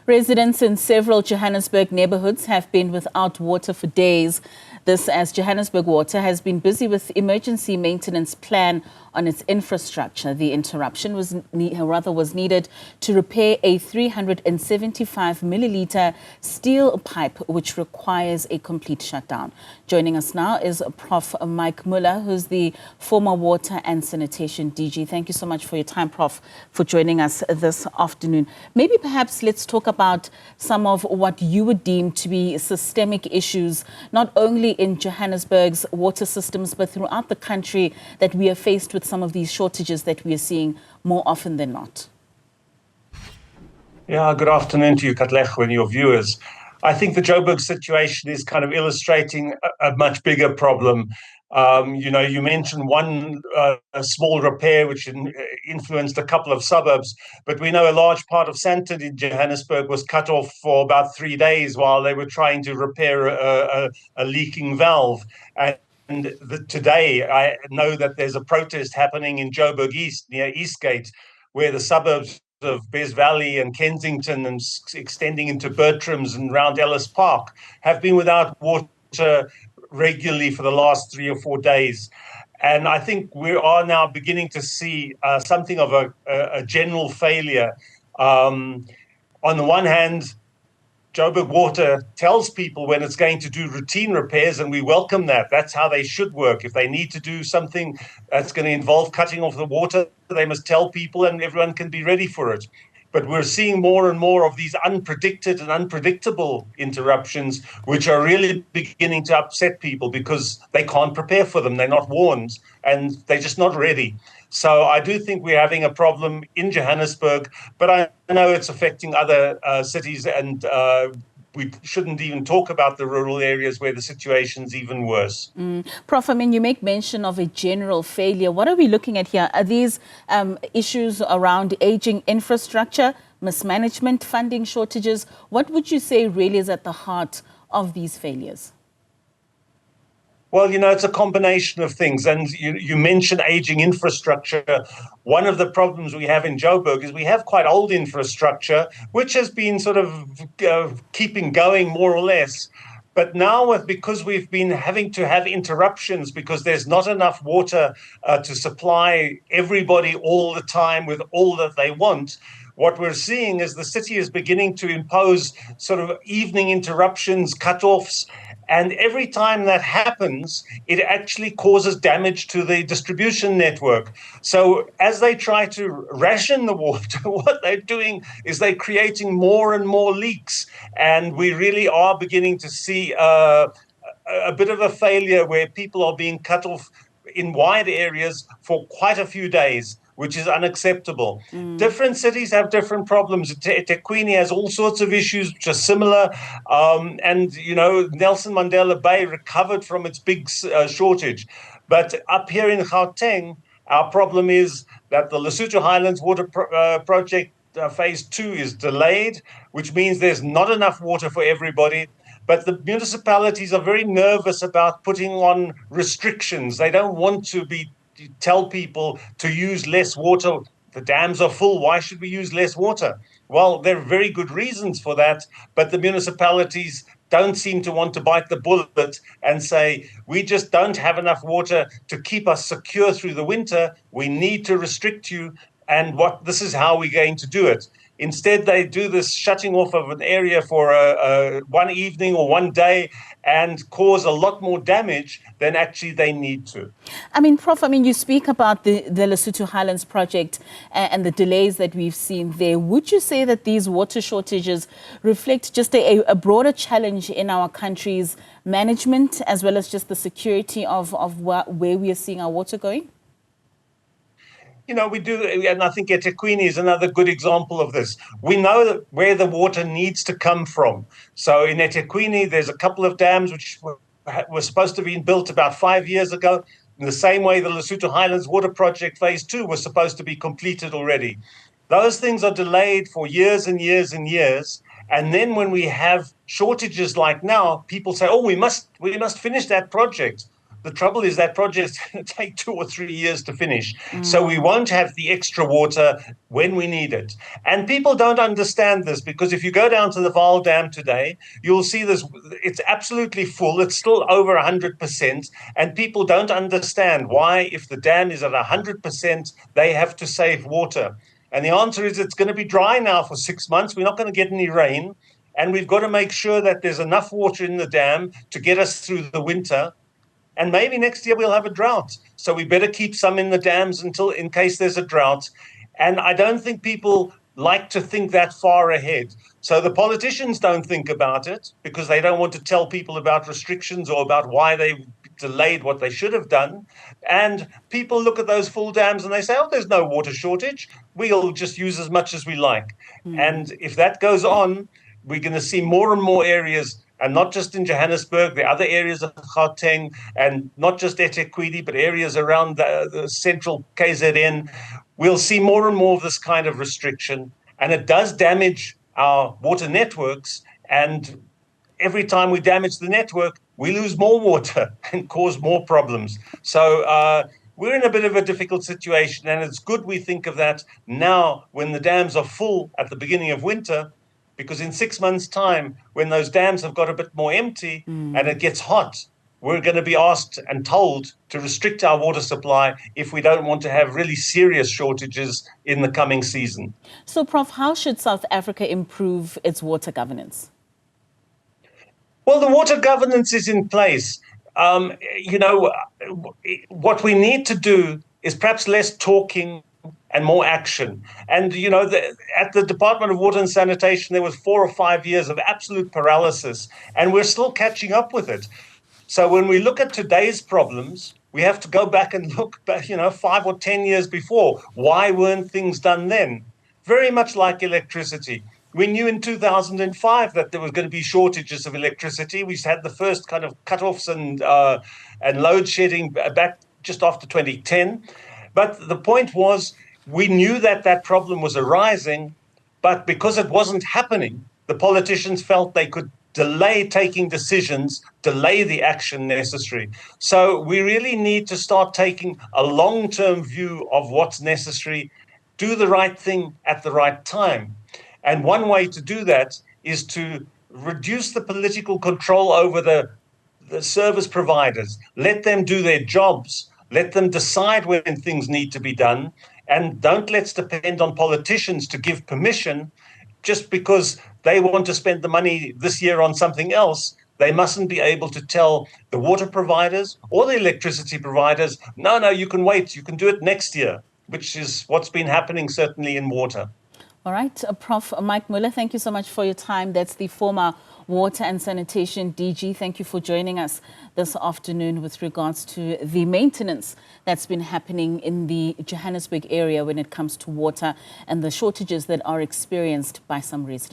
Residents in several Johannesburg neighbourhoods have been without water for days. This as Johannesburg Water has been busy with emergency maintenance plan on its infrastructure. The interruption was needed to repair a 375 milliliter steel pipe which requires a complete shutdown. Joining us now is Prof Mike Muller, who's the former Water and Sanitation DG. Thank you so much for your time, Prof, for joining us this afternoon. Maybe perhaps let's talk about some of what you would deem to be systemic issues, not only in Johannesburg's water systems, but throughout the country, that we are faced with some of these shortages that we are seeing more often than not. Yeah, good afternoon to you, Katlego, and your viewers. I think the Joburg situation is kind of illustrating a much bigger problem. You mentioned one a small repair which influenced a couple of suburbs, but we know a large part of Sandton in Johannesburg was cut off for about 3 days while they were trying to repair a leaking valve. And today, I know that there's a protest happening in Joburg East, near Eastgate, where the suburbs of Bez Valley and Kensington and extending into Bertram's and round Ellis Park have been without water regularly for the last 3 or 4 days. And I think we are now beginning to see something of a general failure. On the one hand, Joburg Water tells people when it's going to do routine repairs, and we welcome that. That's how they should work. If they need to do something that's going to involve cutting off the water, they must tell people and everyone can be ready for it. But we're seeing more and more of these unpredicted and unpredictable interruptions, which are really beginning to upset people because they can't prepare for them. They're not warned and they're just not ready. So I do think we're having a problem in Johannesburg, but I know it's affecting other cities, and we shouldn't even talk about the rural areas where the situation's even worse. Prof, I mean, you make mention of a general failure. What are we looking at here? Are these issues around aging infrastructure, mismanagement, funding shortages? What would you say really is at the heart of these failures? Well, it's a combination of things. And you mentioned aging infrastructure. One of the problems we have in Joburg is we have quite old infrastructure, which has been sort of keeping going more or less. But now, because we've been having to have interruptions because there's not enough water to supply everybody all the time with all that they want, what we're seeing is the city is beginning to impose sort of evening interruptions, cut-offs. And every time that happens, it actually causes damage to the distribution network. So as they try to ration the water, what they're doing is they're creating more and more leaks. And we really are beginning to see a bit of a failure where people are being cut off in wide areas for quite a few days, which is unacceptable. Different cities have different problems. eThekwini has all sorts of issues which are similar. Nelson Mandela Bay recovered from its big shortage. But up here in Gauteng, our problem is that the Lesotho Highlands Water Project Phase 2 is delayed, which means there's not enough water for everybody. But the municipalities are very nervous about putting on restrictions. They don't want to tell people to use less water. The dams are full. Why should we use less water? Well, there are very good reasons for that, but the municipalities don't seem to want to bite the bullet and say, we just don't have enough water to keep us secure through the winter. We need to restrict you, and this is how we're going to do it. Instead, they do this shutting off of an area for one evening or one day and cause a lot more damage than actually they need to. I mean, Prof, you speak about the Lesotho Highlands project and the delays that we've seen there. Would you say that these water shortages reflect just a broader challenge in our country's management as well as just the security of where we are seeing our water going? We do, and I think eThekwini is another good example of this. We know where the water needs to come from. So in eThekwini, there's a couple of dams which were supposed to be built about 5 years ago. In the same way, the Lesotho Highlands Water Project Phase 2 was supposed to be completed already. Those things are delayed for years and years and years. And then when we have shortages like now, people say, oh, we must finish that project. The trouble is that project's going to take 2 or 3 years to finish. So we won't have the extra water when we need it. And people don't understand this, because if you go down to the Vaal Dam today, you'll see this. It's absolutely full. It's still over 100%. And people don't understand why, if the dam is at 100%, they have to save water. And the answer is it's going to be dry now for 6 months. We're not going to get any rain. And we've got to make sure that there's enough water in the dam to get us through the winter. And maybe next year we'll have a drought. So we better keep some in the dams in case there's a drought. And I don't think people like to think that far ahead. So the politicians don't think about it because they don't want to tell people about restrictions or about why they delayed what they should have done. And people look at those full dams and they say, oh, there's no water shortage. We'll just use as much as we like. And if that goes on, we're going to see more and more areas, and not just in Johannesburg, the other areas of Gauteng, and not just eThekwini, but areas around the central KZN. We'll see more and more of this kind of restriction, and it does damage our water networks. And every time we damage the network, we lose more water and cause more problems. So we're in a bit of a difficult situation, and it's good we think of that now when the dams are full at the beginning of winter, because in 6 months' time, when those dams have got a bit more empty and it gets hot, we're going to be asked and told to restrict our water supply if we don't want to have really serious shortages in the coming season. So, Prof, how should South Africa improve its water governance? Well, the water governance is in place. What we need to do is perhaps less talking and more action. And, at the Department of Water and Sanitation, there was 4 or 5 years of absolute paralysis, and we're still catching up with it. So when we look at today's problems, we have to go back and look back, 5 or 10 years before. Why weren't things done then? Very much like electricity. We knew in 2005 that there was going to be shortages of electricity. We had the first kind of cutoffs and load shedding back just after 2010. But the point was, we knew that problem was arising, but because it wasn't happening, the politicians felt they could delay taking decisions, delay the action necessary. So we really need to start taking a long-term view of what's necessary, do the right thing at the right time. And one way to do that is to reduce the political control over the service providers. Let them do their jobs. Let them decide when things need to be done. And don't let's depend on politicians to give permission just because they want to spend the money this year on something else. They mustn't be able to tell the water providers or the electricity providers, no, you can wait, you can do it next year, which is what's been happening certainly in water. All right, Prof. Mike Muller, thank you so much for your time. That's the former Water and Sanitation DG. Thank you for joining us this afternoon with regards to the maintenance that's been happening in the Johannesburg area when it comes to water and the shortages that are experienced by some residents.